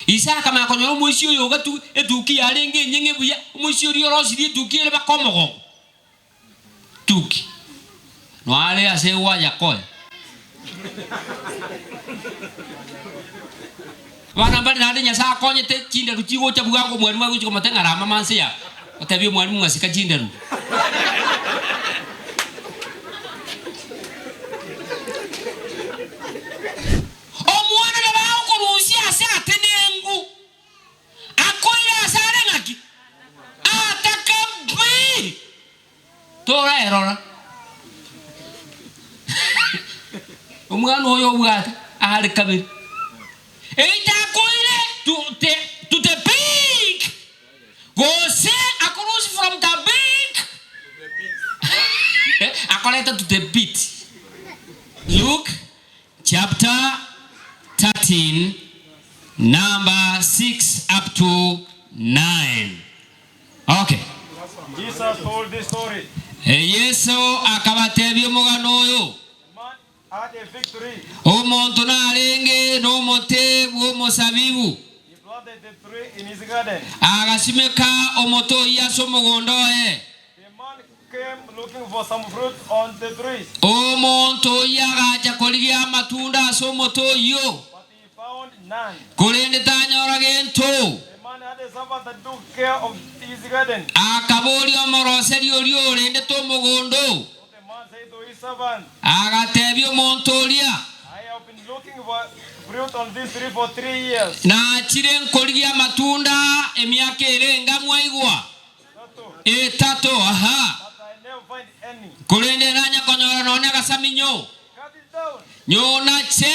Isa kama konyo muisio yoga tu etuki arenge nyenge buya muisio riorosi di tuki le bakomo tuki no ale ase wa yakoe wana mbali nade nyasa konye te chinda ruchigo cha bugango mwalimu wangu chiko matenga rama mansia otabio mwalimu ngasika chinda ru omwana na bao kurusia ase atenengu akoira sare ngaki atakambi tora erora omwana oyo bwate ari kabiri eita koire to the peak go say across from the peak akoleta to the pit. Luke chapter 13 number 6 up to 9. Okay. Jesus told this story. Yesu akabatebya omugano oyo. Had a victory. Omuntu nalenge n'omuti gw'omusabibu. He planted the tree in his garden. Agasimeka omuti oyasa omugondo we. The man came looking for some fruit on the trees. Omuntu oyagaja kolya amatunda ase omuti oyo. But he found none. Kulende tanyora gento. The man had a servant that took care of his garden. Akabulya omurose lyolyo olende t'omugondo. So the man said to his servant, agatebya omuntu olya. I have been looking for fruit on this tree for 3 years. Nakire nkolya amatunda emyaka erenga mwaigwa. Etatu aha. But I never find any. Kulende nanya konyora none agasaminyo. Cut it down. Nyona che.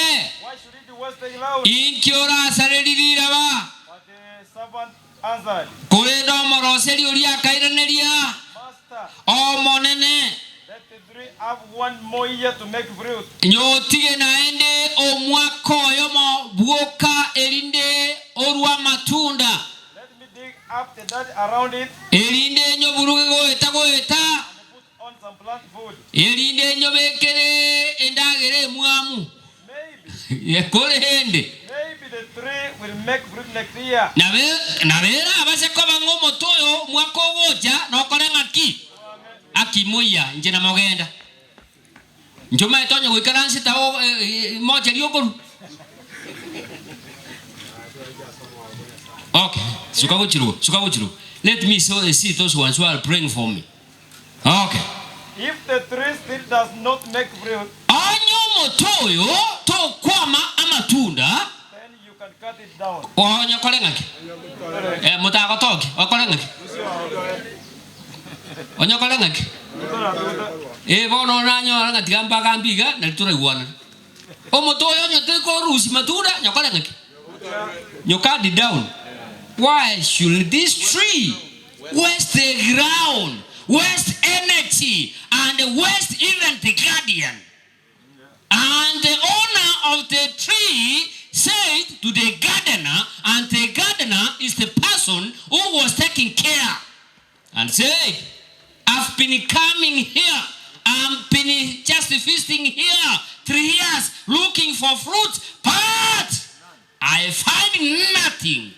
Why should it be wasted loud? Inkyora asalelirira ba. But the servant answered, Kulende omurose lyolya akairanelya. Master, Omonene. let the tree have 1 more year to make fruit. Nyotige naende omwaka oyo mo bwoka erinde orwa matunda. Let me dig up the dirt around it Erinde nyo buruge goeta goeta. and put on some plant food. Erinde nyo bekere endagere mwamu. Maybe the tree will make fruit next year. Nabera abasekoba ngomotoyo mwaka ogoja nokore ngaki. Akimoya nje na mogenda. Njoma etonyo gwikaransi tawo moja lyokoru. Okay, sukaguchiru. Let me see those ones who are praying for me. Okay. If the tree still does not make fruit, Anyo motoyo to kwama amatunda. then you can cut it down. Onyo kolengaki. Mutako toki, okolengaki. Onyo kolengaki. Bono nanyo ngati gamba gambiga na litura iwana. Omotoyo nyote ko rusi matunda nyokolengaki. You cut it down. Why should this tree waste the ground, waste energy, and waste even the guardian? And the owner of the tree said to the gardener, and the gardener is the person who was taking care, and said, I've been coming here, I've been just feasting here 3 years looking for fruit, but I find nothing.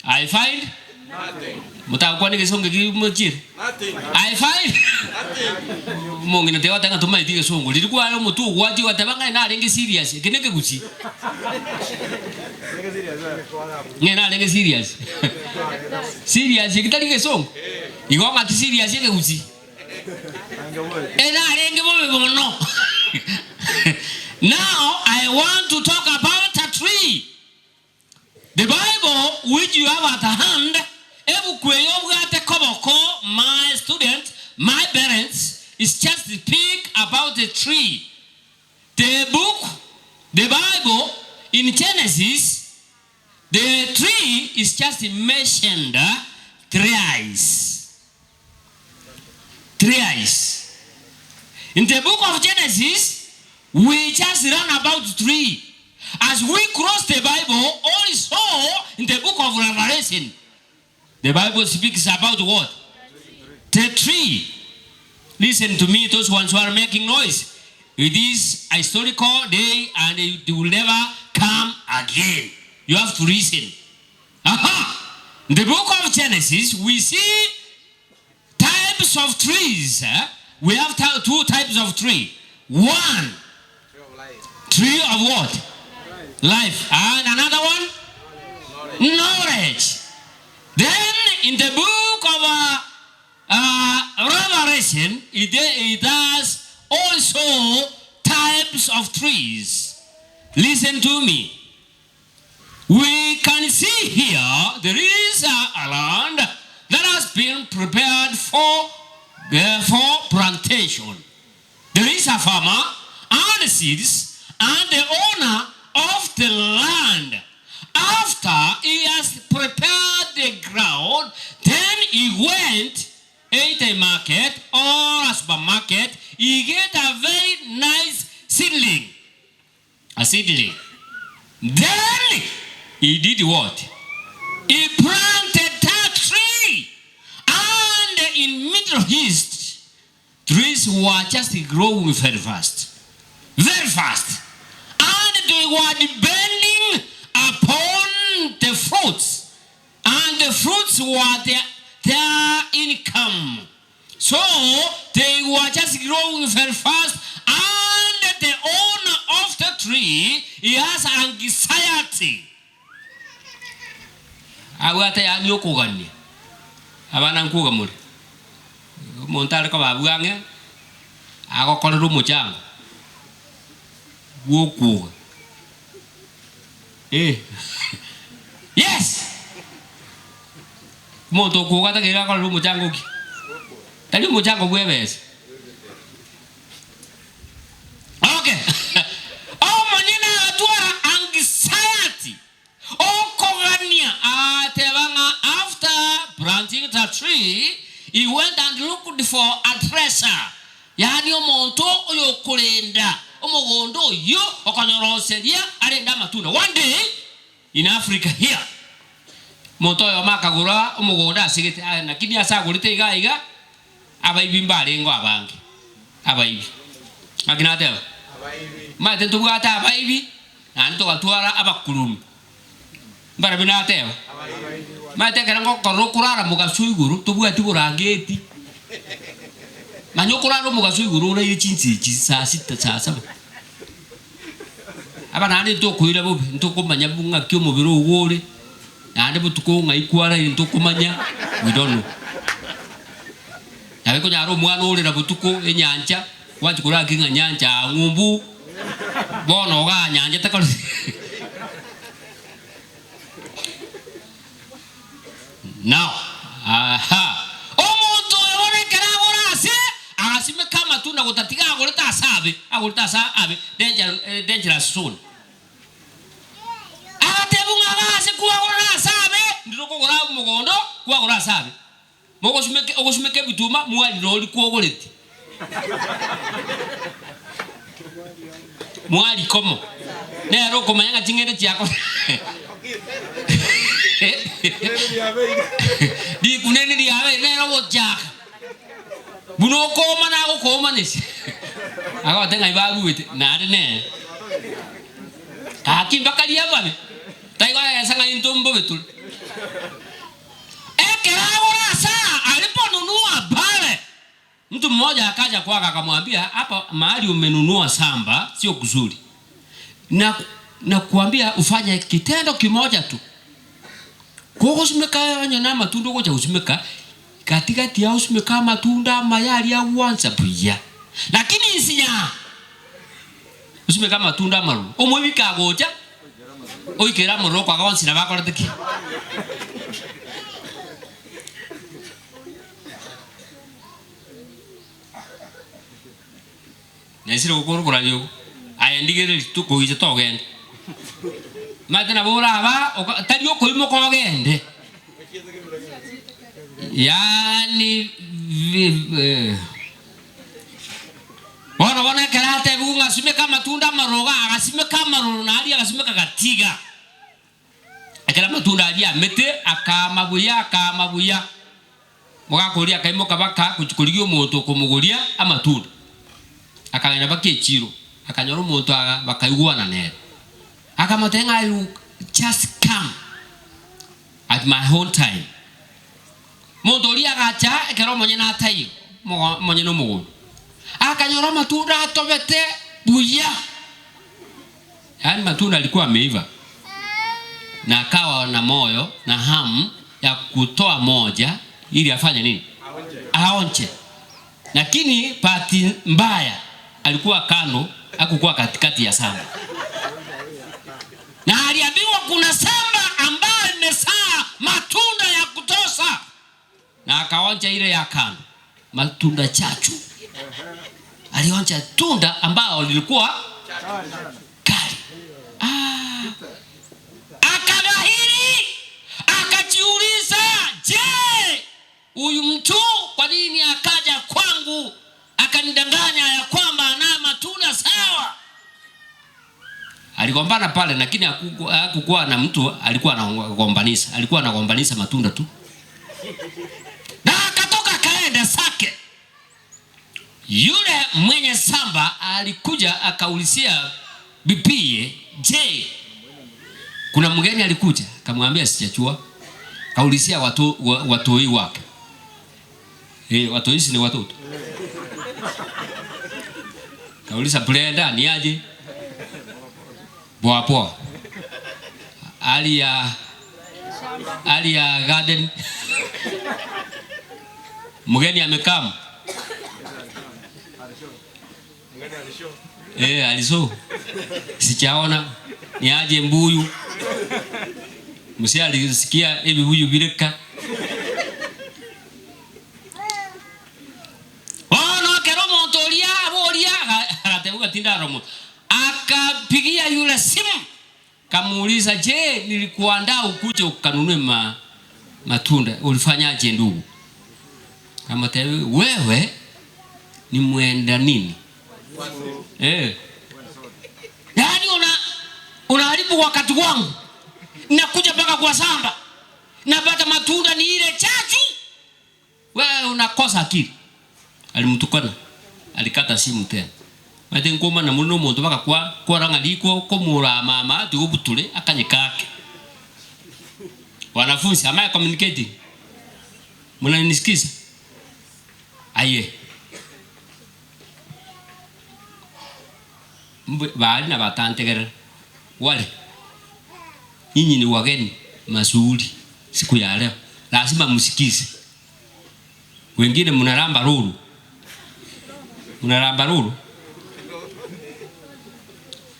I find nothing. Mutakwani kesonge kimojir. Nothing. I find nothing. Mongi na tewa tanga tumai tige songo. Lilikuwa alo mutu wati watabanga na lenge serious. Kineke kuchi. Ngena lenge serious. Serious kitali kesongo. Igonga ti serious yeke kuchi. Ena lenge bono. Now I want to talk about a tree. The Bible which you have at hand, my student, my parents, is just to speak about the tree. The Bible in Genesis, the tree is just mentioned thrice. In the book of Genesis, we just learn about tree. As we cross the Bible, also in the book of Revelation, the Bible speaks about what? The tree. Listen to me, those ones who are making noise. It is a historical day and it will never come again. You have to listen. In the book of Genesis, we see types of trees. We have two types of tree. One, tree of what? Life. And another one? Knowledge. Then in the book of Revelation, it has also types of trees. Listen to me. We can see here there is a land that has been prepared for plantation. There is a farmer and seeds and the owner of the land. After he has prepared the ground, then he went at a market or a supermarket. He get a very nice seedling. A seedling. Then he did what? He planted that tree. And in Middle East, trees were just growing very fast. Very fast. And they were depending upon the fruits. And the fruits were their income. So they were just growing very fast. And the owner of the tree, he has anxiety. Awate ya nyoko gani. Abana nkuga muri. Montale ko babuange. Ako kolero muchanga. Woku. Yes. Moto ko kata kira kolero muchanga uki. Tadi muchanga bwebes. Okay. Oh manina atua anxiety. After planting the tree, he went and looked for a dresser. Yani omonto oyo kulenda. Omogondo yo okanyoroseria arenda matunda. One day in Africa here, monto yo makagura omogonda asigete na kini asagurite iga abaibi mbale ngo abange. Abaibi. Akinate. Abaibi. Mate tugata abaibi na nto atwara abakulumi. Bara binate. Mate kerango korokurara mugasuiguru tubwati burangeti. Manyokuraro mugasuiguru na yichinzi saa 6 saa 7. Abana ndi tokuira bo ntokumanya bunga kyo mubiro ugore. Nande butuko ngaikwara ntokumanya. We don't know. Abeko nyaro mwana ole na butuko enyanja wanti kura kinga nyanja ngumbu. Bono ga nyanja takalo. Now, omuntu yone karabora se asime kama tuna kutatiga agoleta asabe dangerous soon. Atebunga base kuwa gora asabe ndiko gora mugondo kuwa gora asabe. Ogosumeke bituma muali roli kuogoleti. Muali komo. Nero komanya tingere chako. Di kuneni di ave nero wojaka. Buno koma na ko koma nisi. Ako tenga ibabu wite na ne. Hakim bakali yababe. Taiwa ya sanga intumbo betul. Keraora saa aliponunua pale. Mtu mmoja akaja kwake akamwambia hapa mahali umenunua samba sio kuzuri. Na kuambia ufanye kitendo kimoja tu. Kwa usimeka nyana matunda kwa usimeka katikati ya usimeka matunda mayali ya uanza buya. Lakini isinya usimeka matunda maru. Omwebika goja. Oikera moroko akawansira bakora tiki. Nesiro kokoro korayo. Ayendigere tuko ije togende. Matena bora aba tadio koimo kogende. Yani wana karate bunga simeka matunda maroga akasimeka maroro na ali akasimeka gatiga. Akala matunda ali amete akamabuya. Mugakoria kaimo kabaka kuchukuligio moto kumuguria amatunda. Akagenda bakechiro akanyoro muntu bakaiguana nere akamatenga you just come at my own time. Mondolia gacha ekero monye na tai monye no mugo. Akanyora matunda atobete buya. Yaani matunda alikuwa ameiva. Na akawa na moyo na hamu ya kutoa moja ili afanye nini? Aonje. Lakini pati mbaya alikuwa kando, hakukuwa katikati ya samba. Na aliambiwa kuna samba ambayo imezaa matunda ya kutosha. Na akaonja ile ya kando, matunda chachu. Alionja tunda ambao lilikuwa kali. Akagahiri, akajiuliza, je, huyu mtu kwa nini akaja kwangu akanidanganya ya kwamba ana matunda sawa? Aligombana pale, lakini hakukuwa na mtu alikuwa anagombanisha, alikuwa anagombanisha matunda tu. Na akatoka kaenda sake. Yule mwenye samba alikuja akaulizia bibie, je, kuna mgeni alikuja? Akamwambia sijachua. Kaulizia watoi wake. Watoi ni watoto. Kauliza Brenda ni aje? Poa. Alia garden. Mgeni amekam. Aliso. Sijaona. Ni aje mbuyu? Msia alisikia hivi huyu bireka. Keromo tolia bolia akatebuka tinda romo. Akapigia yule simu. Kamuuliza, je, nilikuandaa ukuje ukanunue matunda. Ulifanyaje ndugu? Kama wewe ni muenda nini? Yaani unaharibu wakati wangu. Nakuja paka kwa samba. Napata matunda ni ile chachu. Wewe unakosa akili. Alimtukana. Alikata simu tena. Mate ngoma na muno muntu baka kwa rangaliko komura mama tugubutule akanyekake. Wanafunzi ama communicating. Mnanisikiza? Aye. Baadhi na batante gara. Wale. Nyinyi ni wageni mazuri siku ya leo. Lazima msikize. Wengine mnaramba ruru.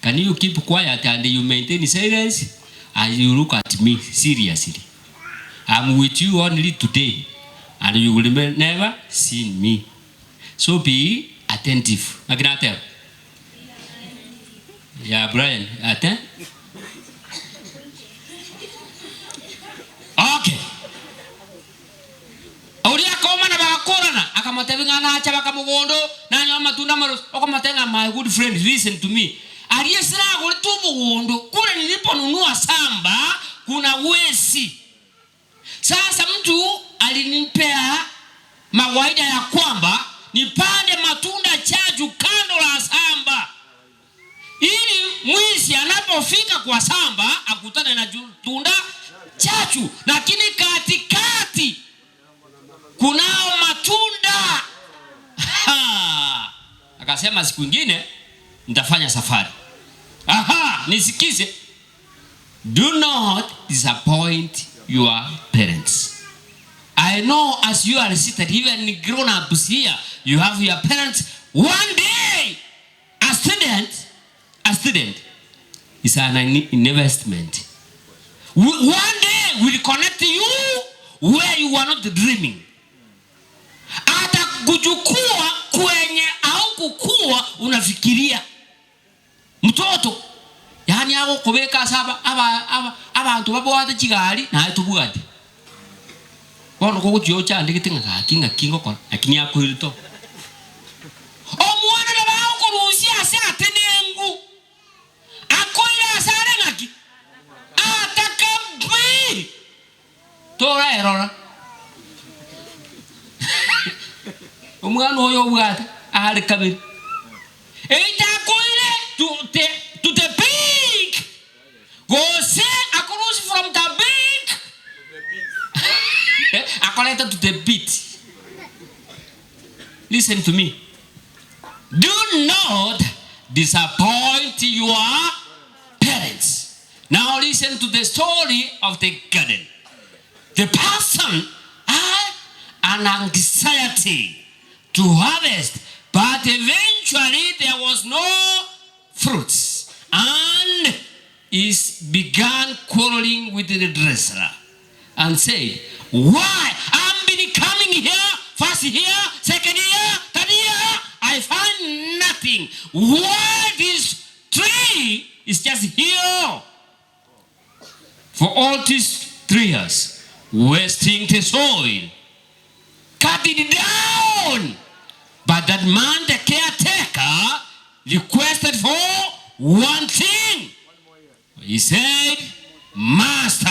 Can you keep quiet and you maintain silence and you look at me seriously? I'm with you only today and you will never see me. So be attentive. Magnate. Yeah, Brian. Attend. Okay. Aulia koma na bakakorana akamatebinga na acha bakamugondo na nyama matunda maros okamatanga. My good friend, listen to me. Aliyesira gole tubugondo kule niliponunua samba kuna wesi. Sasa mtu alinipea mawaida ya kwamba nipande matunda chaju kando la samba, ili mwizi anapofika kwa samba akutane na tunda chachu, lakini katikati kunao matunda. Akasema siku nyingine nitafanya safari. Nisikize. Do not disappoint your parents. I know as you are seated, even grown ups here, you have your parents. One day, a student is an investment. One day will connect you where you are not dreaming. Ata kujukua kwenye au kukua unafikiria. Mtoto yani ako kubeka saba abantu babo wata kigali na atubugati. Wono ko kujyo cyande gitinga kingo ko akini akwirito. Omwana na bawo ko rusia se atenengu. Akoira sare ngaki. Atakambi. Tora erora. Omwana oyo bugata ahali kabiri. Eita koire to the peak. Go say across from the peak akoleta to the pit. Listen to me. Do not disappoint your parents. Now listen to the story of the garden. The person had an anxiety to harvest, but eventually there was no fruits, and he began quarreling with the dresser and said, why? I've been coming here, first year, second year, third year, I find nothing. Why this tree is just here for all these 3 years, wasting the soil? Cut it down. But that man, the caretaker, requested for one thing. He said, Master,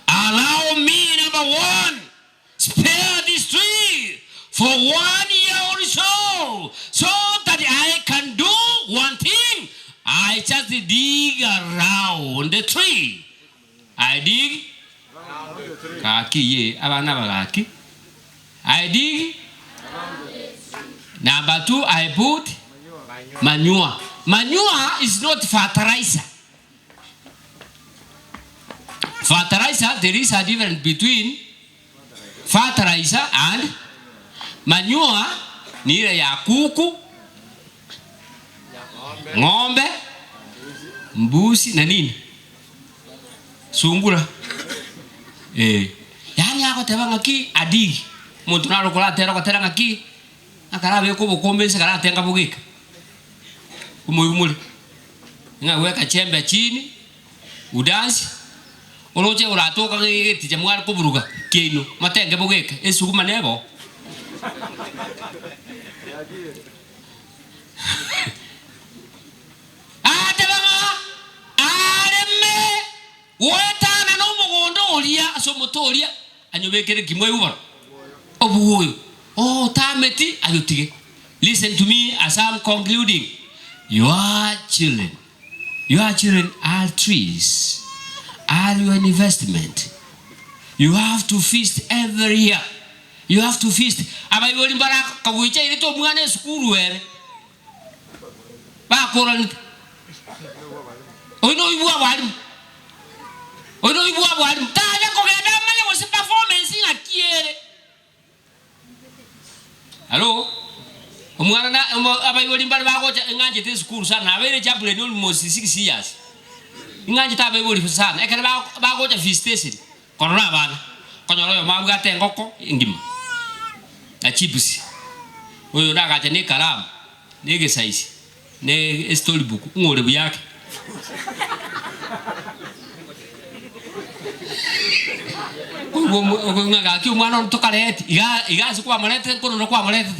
allow me, number one, spare this tree for 1 year or so that I can do one thing. I just dig around the tree. I dig. I dig. Number 2, I put manure. Manure is not fertilizer. Fertilizer, there is a difference between fertilizer and manure. Ni ile ya kuku, ng'ombe, mbuzi na nini? Sungura. Yani ako teba ngaki adigi. Muntu na rokola tera ko tera ngaki. Akarabe ko bokombe se kara tenga bugika. Umuyumuli. Nga weka chembe chini. Udansi. Oloje uratoka ngiti jamwari ko buruga. Kino matenge bugika. Esuguma nebo. Wetana no mugondo olia asomotolia anyobekere kimwe ubara obuoyo tameti ayotige. Listen to me as I'm concluding. Your children are trees, are your investment. You have to feast every year. You have to feast. Abayoli baraka kabuicha ile to mwana skuru were ba koran ono ibua wali. Odo ibu abwali mtale ko gada manya ko performance na kiere. Hello? Omwana na abayoli mbali bako nganje te school sana abere chapule no almost 6 years. Nganje tabe boli sana ekere bako ta feast station. Korona bana. Konyoro yo mabwa te ngoko ngima. Na chips. Oyo daga te ne kalamu. Nege size. Ne storybook ngore buyake. Nga ki umwana ntokalete iga sikwa malete kono no kwa malete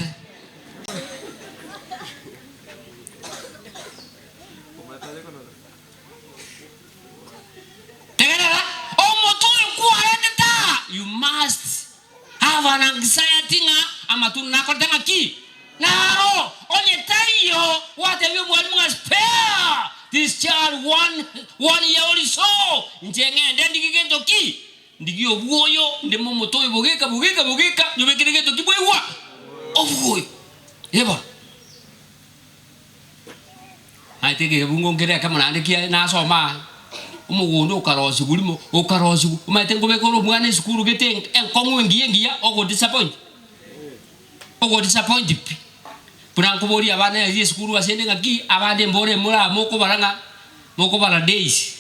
tegera omoto kwalete ta. You must have an anxiety nga amatu nakotenga ki naro onye tayo what have you want spare this child one year or so njenge ndendi kigendo ki ndigio buoyo ndemo motoyo bugeka nyobekere to kibwewa obuoyo eba aitege bungo ngere kama nandikia na soma umugondo ukarosi gulimo ukarosi umaite ngobekoro mwana skuru gete enkongo ngiyengia ogo disappoint pura kubori abana ya skuru asende ngaki abande mbore mura moko bara days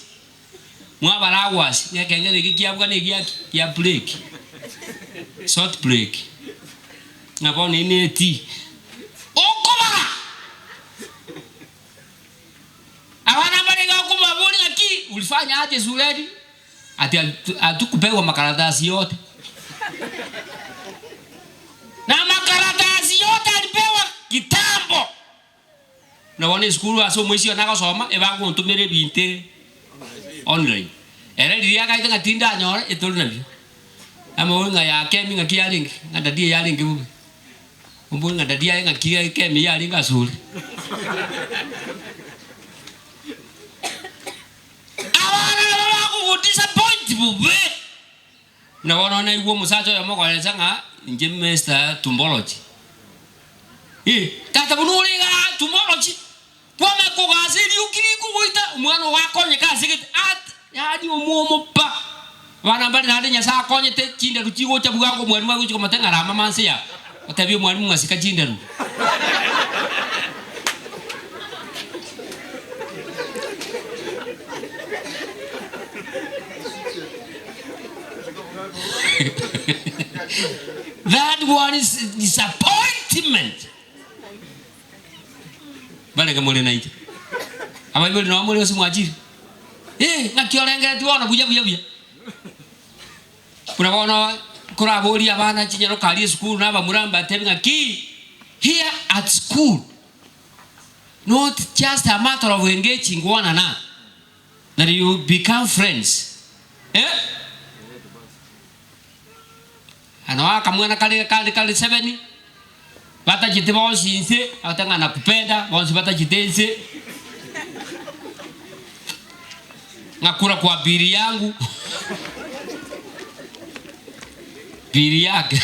mwabara awas yakengere kikiabwa ne kia break short break ngabone neti okobara abana barega kuba bori ngaki ulifanya aje zuledi ati atukupewa makaratasi yote na makaratasi yote alipewa kitambo na wane skuru aso mwisi nakasoma ebango ntumere binte online. Ere dia ka ita tinda nyore itol nabi. Amo nga ya kemi nga kialing ngada dia yaling bu. Umbu ngada dia nga kemi yaling ka sul. Awara ko disappoint bu be. Na wana igwo musacho ya moko alesanga nje Mr. Tumbology. Tata bunuriga Tumbology. Kwa mako gazeli ukiri kuita umwana wakonye kasigit at yadi omuomo pa. Wana mbali nade nyasa konyete chinda ruchigo cha bugango mwalimu wangu chiko matenga rama manse ya. Otabio mwalimu ngasika chinda ru. That one is disappointment. Bale kamole naite. Ama yule na mwalimu simwajiri. Ngakiolengera tuona buya. Kuna wana kurabori abana chinyero kali school na bamuramba tebinga ki here at school. Not just a matter of engaging one another. That you become friends. Anoa kamwana kali 7 bata jite bonsi nse atanga na kupenda bonsi bata jitense ngakura kwa biri yangu biri yake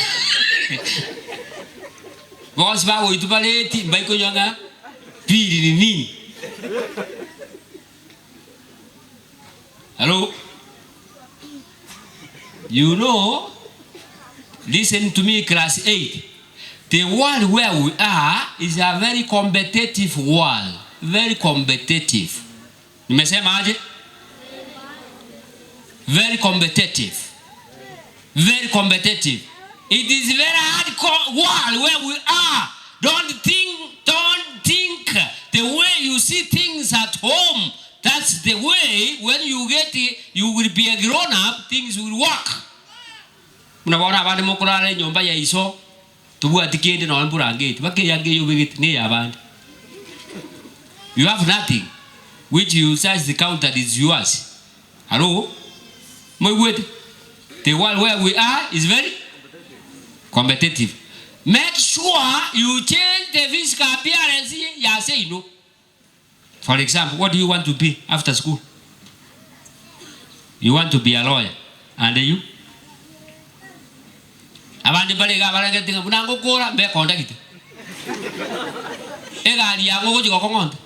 bonsi bawo itubaleti mbaiko nyanga biri ni nini. Hello, you know, listen to me, class 8. The world where we are is a very competitive world. Very competitive. Nimesema aje? Very competitive. Very competitive. It is very hard world where we are. Don't think the way you see things at home. That's the way when you get it, you will be a grown up, things will work. Unaona abandi mukurare nyumba ya iso tubu atikende na wambura ngeti bake yange yobegeti ne yabandi. You have nothing which you search the counter is yours. Hello, my word. The world where we are is very competitive. Make sure you change the physical appearance. Ya say no. For example, what do you want to be after school? You want to be a lawyer, and you? Abandi balega baranga tinga bunango kora be konda kite. Egali yango ko kongonda.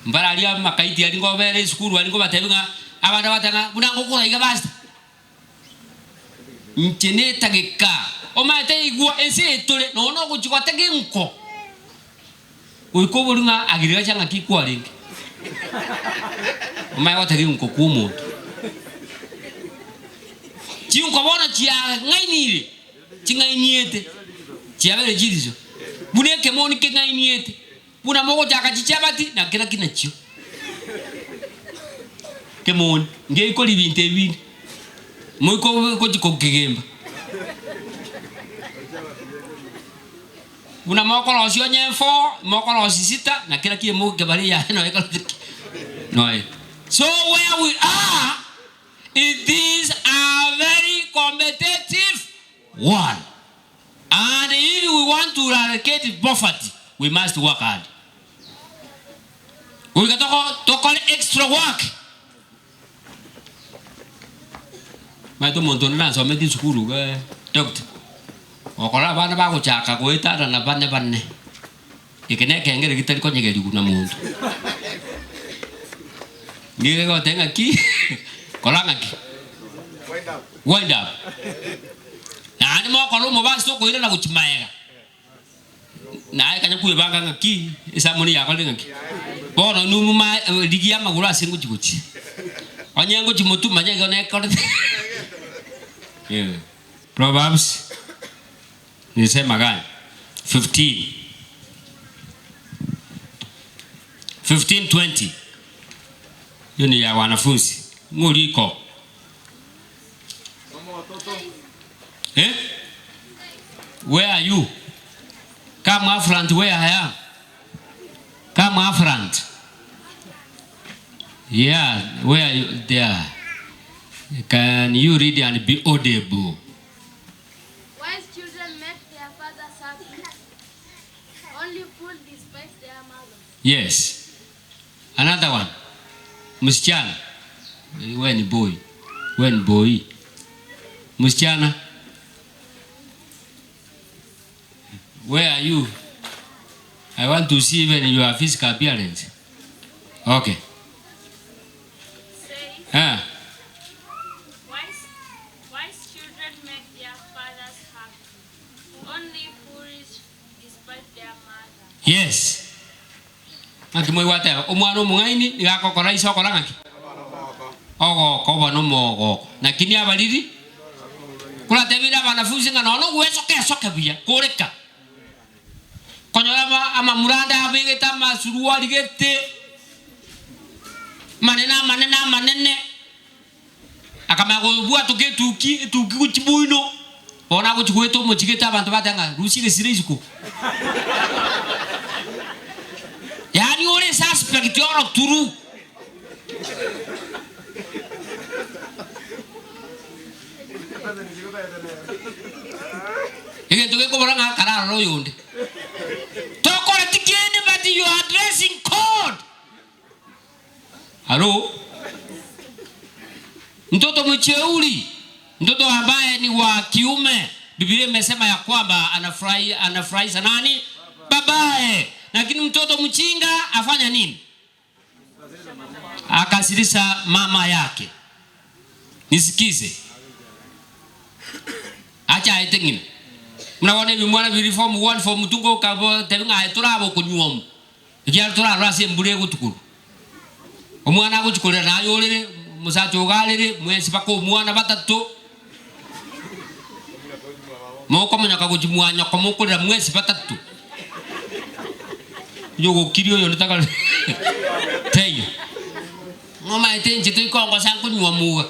Mbaralia makaiti ali ngo bere school ali ngo batebinga abanda batanga bunango kora iga basta. Nteneta geka. O mate igwa ese tole no no ko chikwa tege nko. Uiko bulunga agiriga changa kikwa lingi. O mai watege nko kumo. Chiunko bona chia ngainire. Chingainiete. Chia bere jirizo. Buneke moni ke ngainiete. Buna moko jaka chichabati na kila kinachio. Kemon nge ko libinte bi. Moiko ko chiko kigemba. Buna moko lo sio nyefo, moko lo sisita na kila kie moko ke bari ya no ekalo. No. So where we are, it is a very competitive one. And if we want to eradicate poverty, we must work hard. We got to call extra work. My tomontona na so meti sukuru ga doctor. Okola bana ba ko chaka ko itara na banne. Ikene kengere kitali ko nyegeri kuna muntu. Ngire ko tenga ki. Kolanga ki. Wind up. Na ni mo kolo mo ba so ko ira na kuchimaega. Na kanya kuibanga ngaki isa muni ya kolenga ki. Bono numa digia magura singu chikuchi. Onyengo chimutu manyega ne ko. Yeah. Proverbs nisema gani? 15:20. Yoni ya wanafunzi. Nguliko. Where are you? Come up front where I am. Come up front. Yeah, where are you? There. Can you read and be audible? Wise children make their fathers happy. Only fools despise their mothers. Yes. Another one. Msichana. wewe ni boy. Wewe ni boy. Msichana. Where are you? I want to see even your physical appearance. Okay. Say, wise children make their fathers happy. Only foolish despite their mother. Yes. Akimwe wate omwana omungaini igakokora isokora ngaki. Ogo kobo no mogo. Nakini abaliri. Kula tebira banafunzi ngano no gwesoke buya koreka. Konyora ama muranda abegeta masuruari gete. Manene. Akamago bua tuki kuchibuino. Ona kuchikweto mochigeta abantu batanga rusire siriziko. Yani ore suspect yoro turu. Ige tuke ko boranga kararo ro yonde. Tokora tikende but you are addressing code. Halo. Mtoto mcheuli. Mtoto ambaye ni wa kiume. Biblia imesema ya kwamba anafurahi sana nani? Babaye. Lakini mtoto mchinga afanya nini? Akasirisha mama yake. Nisikize. Acha aitengine. Mnaona hivi mwana reform 1 form 2 ko kabo tevinga aiturabo kunyuomu. Ikia tura rasi mbure gutukuru. Omwana gutukuru na yorere musacho galere mwezi bako mwana batatu. Moko munyaka gujimwanya ko mukurira mwezi batatu. Yogo kirio yo nitaka teyo. Mama etenje to ikongo sanku nyuomu.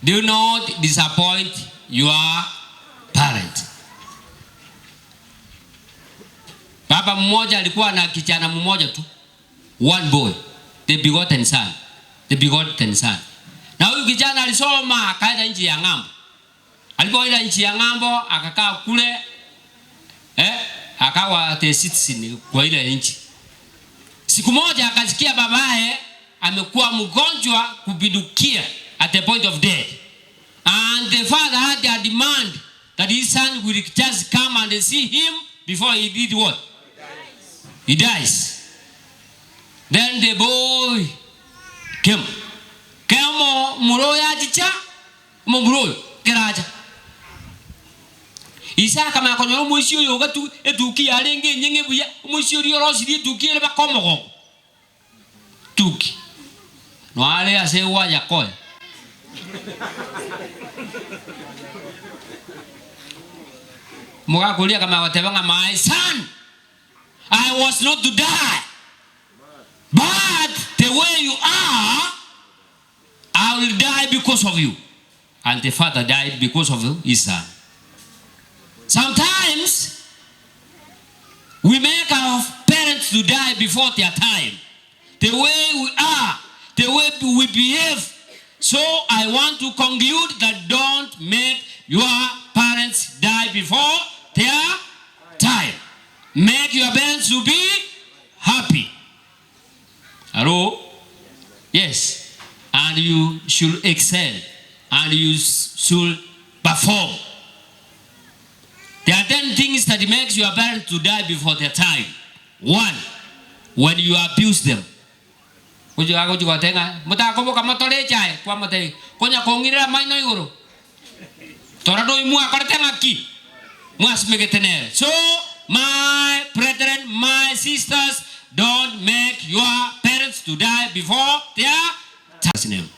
Do not disappoint your parent. Baba mmoja alikuwa na kijana mmoja tu. One boy, the begotten son. Na huyu kijana alisoma akaenda nchi ya ng'ambo. Alipoenda nchi ya ng'ambo akakaa kule akawa the citizen kwa ile nchi. Siku moja akasikia babaye amekuwa mgonjwa kubidukia at the point of death. And the father had a demand that his son will just come and see him before he did what? He dies. Then the boy came. Kemo muroya jicha, muroyo keraja. Isa kama konyo musio yoga tu etuki arenge nyenge buya musio ri rosiri etuki ele bakomo. Tuki. No ale ase wa yakoy. Moga kulia kama watebanga my son, I was not to die, but the way you are, I will die because of you. And the father died because of his son. Sometimes we make our parents to die before their time. The way we are, the way we behave. So I want to conclude that don't make your parents die before their time. Make your parents to be happy. Hello? Yes. And you should excel. And you should perform. There are 10 things that makes your parents to die before their time. 1, when you abuse them. So my brethren, my sisters, don't make your parents to die before their time.